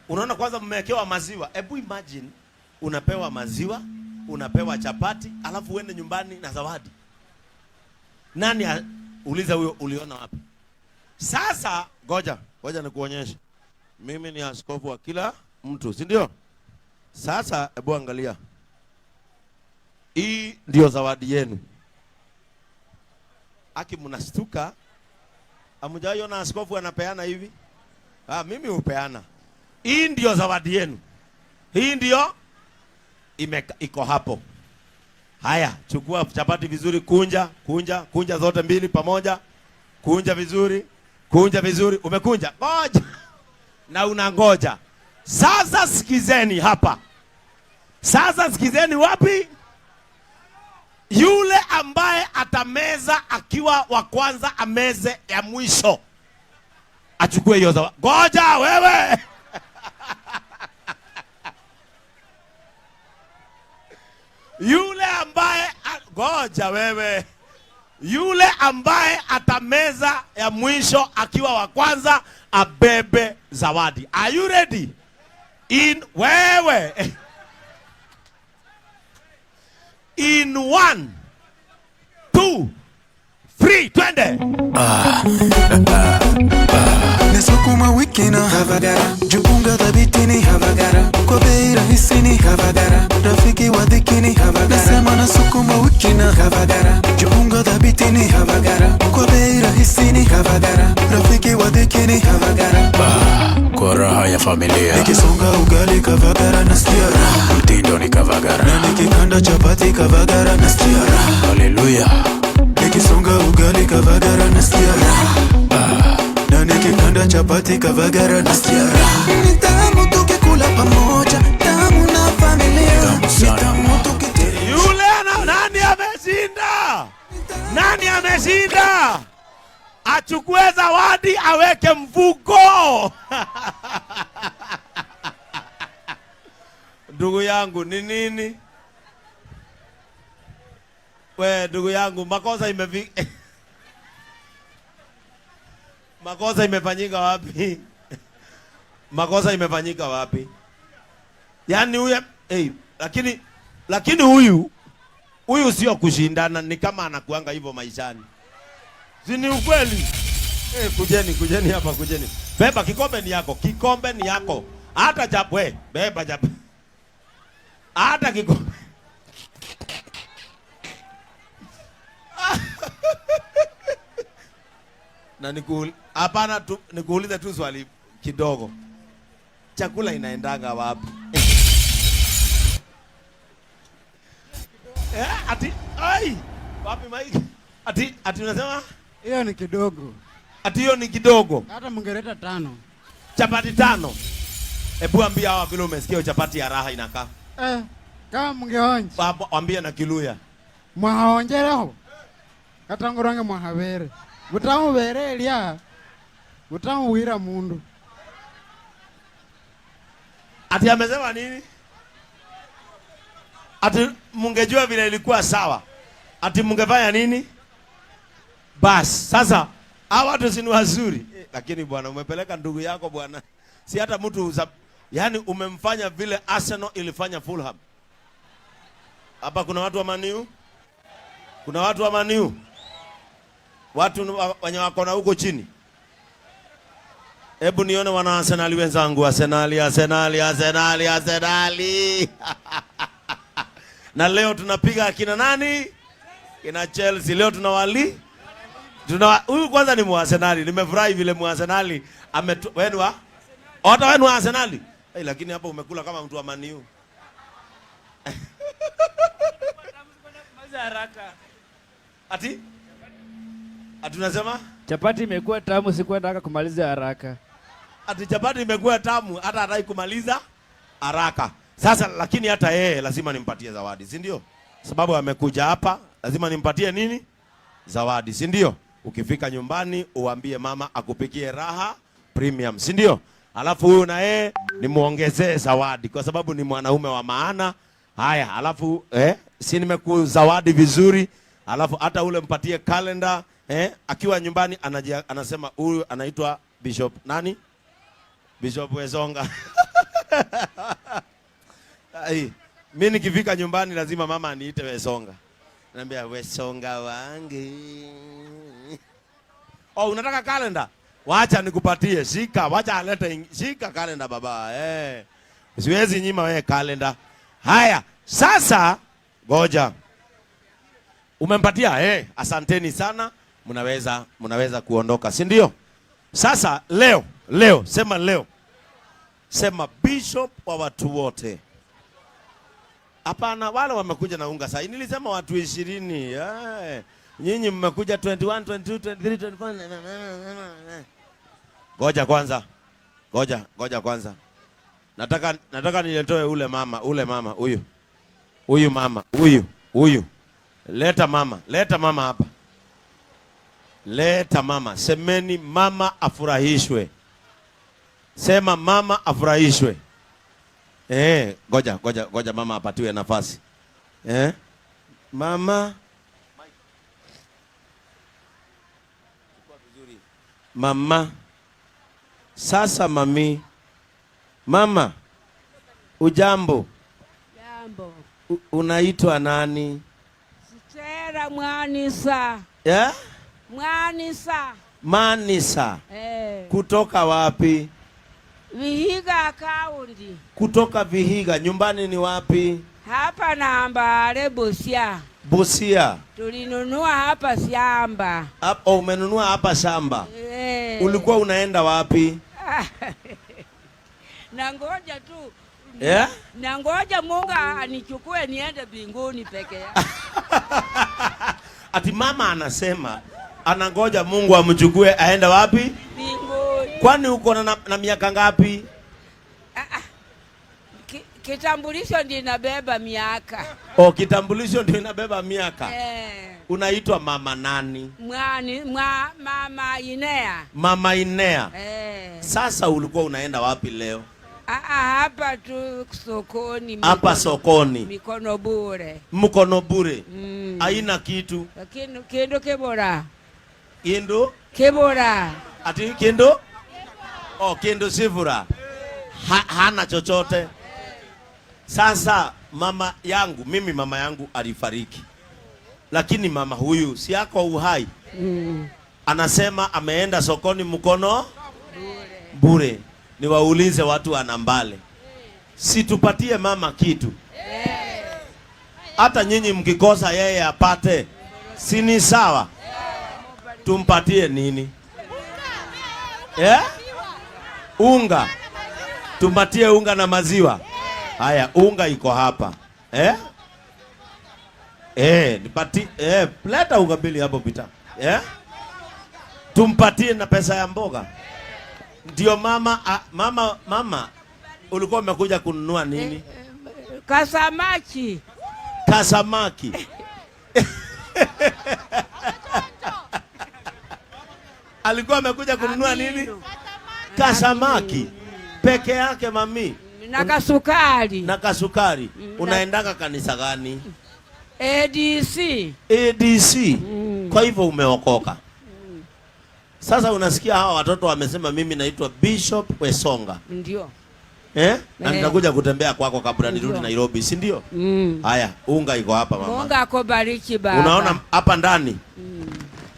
Unaona kwanza mmewekewa maziwa. Hebu imagine unapewa maziwa, unapewa chapati, alafu uende nyumbani na zawadi. Nani uliza huyo uliona wapi? Sasa ngoja nikuonyeshe. Mimi ni askofu wa kila mtu, si ndio? Sasa hebu angalia. Hii ndio zawadi yenu. Aki mnastuka. Hamjaiona askofu anapeana hivi? Mimi hupeana. Hii ndio zawadi yenu. Hii ndio iko hapo. Haya, chukua chapati vizuri, kunja zote mbili pamoja. Kunja vizuri. Umekunja? Ngoja. Na unangoja. Sasa sikizeni hapa. Sasa sikizeni wapi? Yule ambaye atameza akiwa wa kwanza ameze ya mwisho. Achukue hiyo zawadi. Ngoja wewe. Yule ambaye ngoja wewe. Yule ambaye atameza ya mwisho akiwa wa kwanza abebe zawadi. Are you ready? Wewe. In 1, 2, 3, twende. Nesukuma wiki na Havagara, jupunga dhabiti ni Havagara, kwa bei rahisi ni Havagara, rafiki wa dhiki ni Havagara. Nasema nasukuma wiki na Havagara, jupunga dhabiti ni Havagara, kwa bei rahisi ni Havagara, rafiki wa dhiki ni Havagara. Kwa raha ya familia, nikisonga ugali Kavagara nasikia raha, mtindo ni Kavagara, na nikikanda chapati Kavagara nasikia raha. Haleluya. Nikisonga ugali Kavagara nasikia raha, na nikikanda chapati Kavagara nasikia raha. Ni tamu tukikula pamoja, tamu na familia. Ni tamu tukitembea. Yule nani ameshinda? Nani ameshinda? Achukue zawadi aweke mfuko. Ndugu yangu ni nini? Ndugu yangu makosa imefanyika wapi? Makosa imefanyika wapi? Yaani huyu lakini huyu sio kushindana, ni kama anakuanga hivyo maishani. Si ni ukweli? Kujeni hapa, kujeni. Beba kikombe ni yako. Hata japwe, beba japwe. Hata kikombe. Na hapana tu nikuulize tu swali kidogo. Chakula inaendanga wapi? Wapi maiki? Ati unasema? Hiyo ni kidogo. Ati hiyo ni kidogo. Hata mungereta 5. Chapati 5. Hebu ambia hawa vile umesikia chapati ya raha inakaa. Kama mungeonja. Waambie na Kiluya. Mwaonjereho. Katangurange mwahabere. Butamu berelia. Butamu wira mundu. Ati amesema nini? Ati mungejua vile ilikuwa sawa. Ati mungefanya nini? Bas, sasa hawa watu si wazuri. Lakini bwana umepeleka ndugu yako bwana. Si hata mtu yani umemfanya vile Arsenal ilifanya Fulham. Hapa kuna watu wa Man U? Kuna watu wa Man U? Watu wenye wako na huko chini. Hebu nione wana Arsenal wenzangu, Arsenal. Na leo tunapiga akina nani? Kina Chelsea. Leo tunawali. Huyu kwanza ni Arsenal. Nimefurahi vile Arsenal wenu wa? Hata wenu wa Arsenal. Lakini hapa umekula kama mtu wa Man U. Ati unasema? Chapati imekuwa tamu, sikuwa nataka kumaliza haraka. Ati chapati imekuwa tamu, hata hataki kumaliza haraka. Sasa lakini hata yeye lazima nimpatie zawadi, si ndio? Sababu amekuja hapa, lazima nimpatie nini? Zawadi, si ndio? Ukifika nyumbani uambie mama akupikie raha premium, si ndio? Alafu huyu na yeye nimuongezee zawadi kwa sababu ni mwanaume wa maana. Haya, alafu si nimekuzawadi vizuri. Alafu hata ule mpatie calendar, akiwa nyumbani anasema huyu anaitwa Bishop nani? Bishop Wezonga. Mimi nikifika nyumbani lazima mama aniite Wesonga. Naambia Wesonga wangu. Oh, unataka kalenda? Wacha nikupatie. Shika, wacha alete shika kalenda baba. Siwezi nyima wewe kalenda. Haya, sasa ngoja. Umempatia? Asanteni sana. Mnaweza kuondoka, si ndio? Sasa leo, sema leo. Sema bishop wa watu wote. Hapana, wale wamekuja na unga sasa. Nilisema watu 20. Nyinyi mmekuja 21, 22, 23, 24. Ngoja kwanza. Ngoja kwanza. Nataka niletoe ule mama huyu. Huyu mama, huyu. Leta mama hapa. Leta mama. Semeni mama afurahishwe. Sema mama afurahishwe. Ngoja mama apatiwe nafasi. Mama. Mama. Sasa mami. Mama. Ujambo? Jambo. Unaitwa nani? Sitera Mwanisa. Mwanisa. Manisa. Kutoka wapi? Vihiga Kaunti. Kutoka Vihiga. Nyumbani ni wapi? Hapa Nambale Busia. Busia. Tulinunua hapa shamba. Umenunua hapa shamba. Ulikuwa unaenda wapi? Nangoja tu. Nangoja Mungu anichukue niende mbinguni peke yake. Ati mama anasema anangoja Mungu amchukue aende wapi? Mbinguni. Kwani uko na miaka ngapi? Kitambulisho ndio inabeba miaka. Kitambulisho ndio inabeba miaka. Unaitwa mama nani? Mama Inea. Mama Inea. Sasa ulikuwa unaenda wapi leo? Hapa tu sokoni. Hapa sokoni. Mikono bure. Mkono bure. Haina kitu. Kendo kebora. Kendo? Kebora. Ati kendo? Kendo sifura. Hana chochote. Sasa mama yangu alifariki. Lakini mama huyu si yako uhai. Anasema ameenda sokoni mkono bure. Niwaulize watu wa Nambale. Situpatie mama kitu. Hata nyinyi mkikosa yeye apate. Si ni sawa? Tumpatie nini? Unga. Tumpatie unga na maziwa. Haya, unga iko hapa. Nipatie leta unga mbili hapo pita. Tumpatie na pesa ya mboga. Ndio mama ulikuwa umekuja kununua nini? Kasamaki. Alikuwa amekuja kununua nini? Kasamaki. Peke yake mami. Na kasukari. Na kasukari. Unaendanga kanisa gani? ADC. Kwa hivyo umeokoka. Sasa unasikia hawa watoto wamesema mimi naitwa Bishop Wesonga. Ndio. Na nitakuja kutembea kwako kabla nirudi Nairobi, si ndio? Haya, unga iko hapa mama. Mungu akubariki baba. Unaona hapa ndani?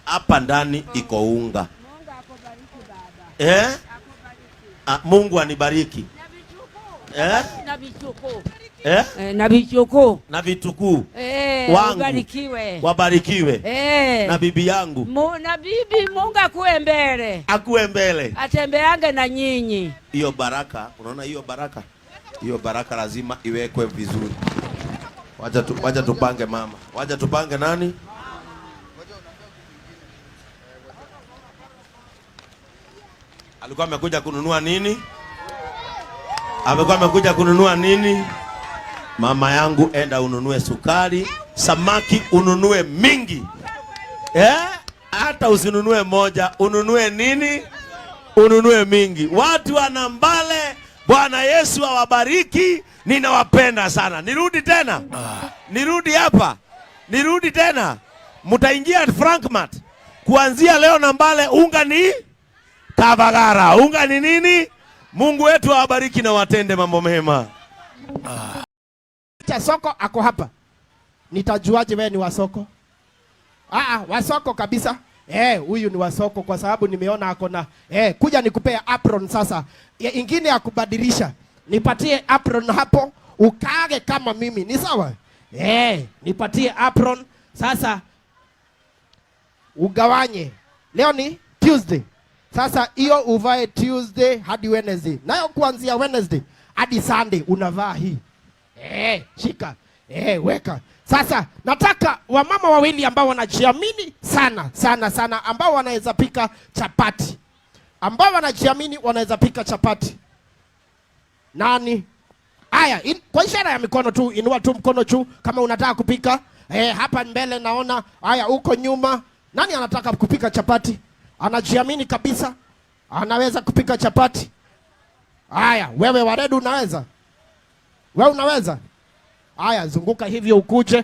Hapa ndani iko unga. Mungu akubariki baba. Mungu anibariki. Na vitukuu. Na vitukuu. Wangu. Wabarikiwe. Na bibi yangu. Na bibi Mungu akuwe mbele. Atembeange na nyinyi. Hiyo baraka, unaona hiyo baraka? Hiyo baraka lazima iwekwe vizuri. Wacha tupange mama. Wacha tupange nani? Alikuwa amekuja kununua nini? Mama yangu, enda ununue sukari, samaki ununue mingi. Hata usinunue moja, ununue nini? Ununue mingi. Watu wa Nambale, Bwana Yesu awabariki. Ninawapenda sana. Nirudi tena. Mtaingia Frankmart. Kuanzia leo Nambale unga ni Kavagara. Unga ni nini? Mungu wetu awabariki na watende mambo mema. Cha soko ako hapa. Nitajuaje wewe ni wa soko? Wa soko kabisa. Huyu ni wa soko kwa sababu nimeona ako na kuja nikupea apron sasa. Ingine ya kubadilisha. Nipatie apron hapo, ukage kama mimi. Ni sawa? Nipatie apron sasa. Ugawanye. Leo ni Tuesday. Sasa hiyo uvae Tuesday hadi Wednesday. Nayo kuanzia Wednesday hadi Sunday unavaa hii. Shika. Weka. Sasa nataka wamama wawili ambao wanajiamini sana ambao wanaweza pika chapati. Ambao wanajiamini wanaweza pika chapati. Nani? Aya, kwa ishara ya mikono tu, inua tu mkono juu kama unataka kupika. Hapa mbele naona. Aya, huko nyuma. Nani anataka kupika chapati? Anajiamini kabisa. Anaweza kupika chapati. Aya, wewe Waredu unaweza? Wewe unaweza? Aya, zunguka hivyo ukuje.